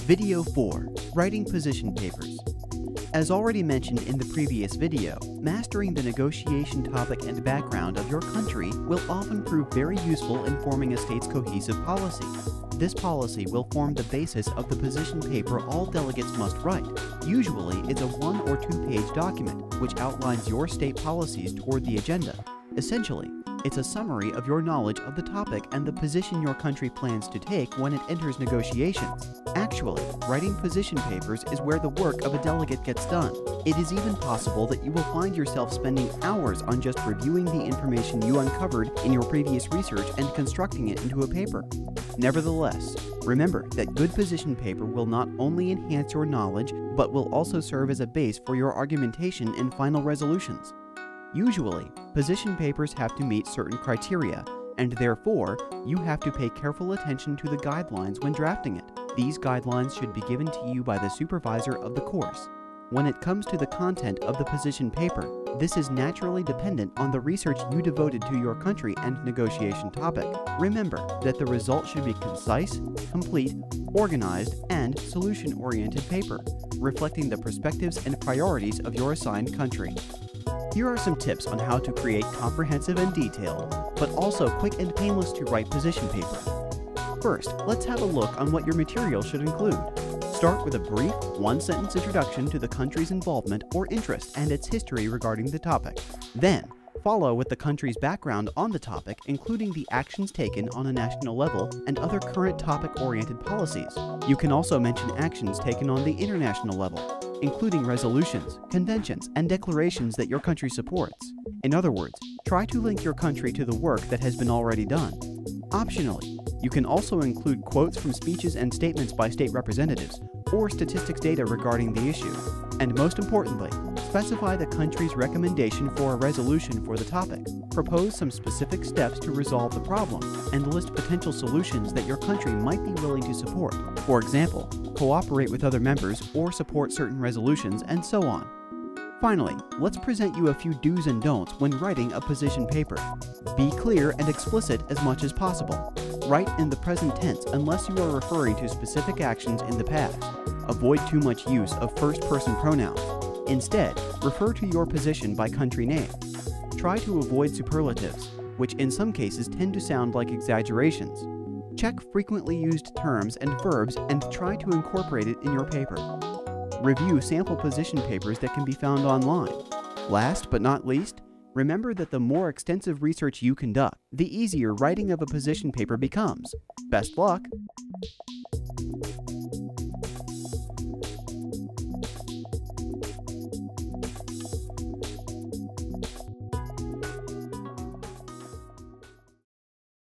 Video 4. Writing Position Papers. As already mentioned in the previous video, mastering the negotiation topic and background of your country will often prove very useful in forming a state's cohesive policy. This policy will form the basis of the position paper all delegates must write. Usually, it's a 1- or 2-page document which outlines your state policies toward the agenda. Essentially, it's a summary of your knowledge of the topic and the position your country plans to take when it enters negotiations. Actually, writing position papers is where the work of a delegate gets done. It is even possible that you will find yourself spending hours on just reviewing the information you uncovered in your previous research and constructing it into a paper. Nevertheless, remember that good position paper will not only enhance your knowledge, but will also serve as a base for your argumentation in final resolutions. Usually, position papers have to meet certain criteria, and therefore, you have to pay careful attention to the guidelines when drafting it. These guidelines should be given to you by the supervisor of the course. When it comes to the content of the position paper, this is naturally dependent on the research you devoted to your country and negotiation topic. Remember that the result should be concise, complete, organized, and solution-oriented paper, reflecting the perspectives and priorities of your assigned country. Here are some tips on how to create comprehensive and detailed, but also quick and painless to write position paper. First, let's have a look on what your material should include. Start with a brief, one-sentence introduction to the country's involvement or interest and its history regarding the topic. Then, follow with the country's background on the topic, including the actions taken on a national level and other current topic-oriented policies. You can also mention actions taken on the international level, including resolutions, conventions, and declarations that your country supports. In other words, try to link your country to the work that has been already done. Optionally, you can also include quotes from speeches and statements by state representatives, or statistics data regarding the issue. And most importantly, specify the country's recommendation for a resolution for the topic. Propose some specific steps to resolve the problem, and list potential solutions that your country might be willing to support. For example, cooperate with other members or support certain resolutions, and so on. Finally, let's present you a few do's and don'ts when writing a position paper. Be clear and explicit as much as possible. Write in the present tense unless you are referring to specific actions in the past. Avoid too much use of first-person pronouns. Instead, refer to your position by country name. Try to avoid superlatives, which in some cases tend to sound like exaggerations. Check frequently used terms and verbs and try to incorporate it in your paper. Review sample position papers that can be found online. Last but not least, remember that the more extensive research you conduct, the easier writing of a position paper becomes. Best luck!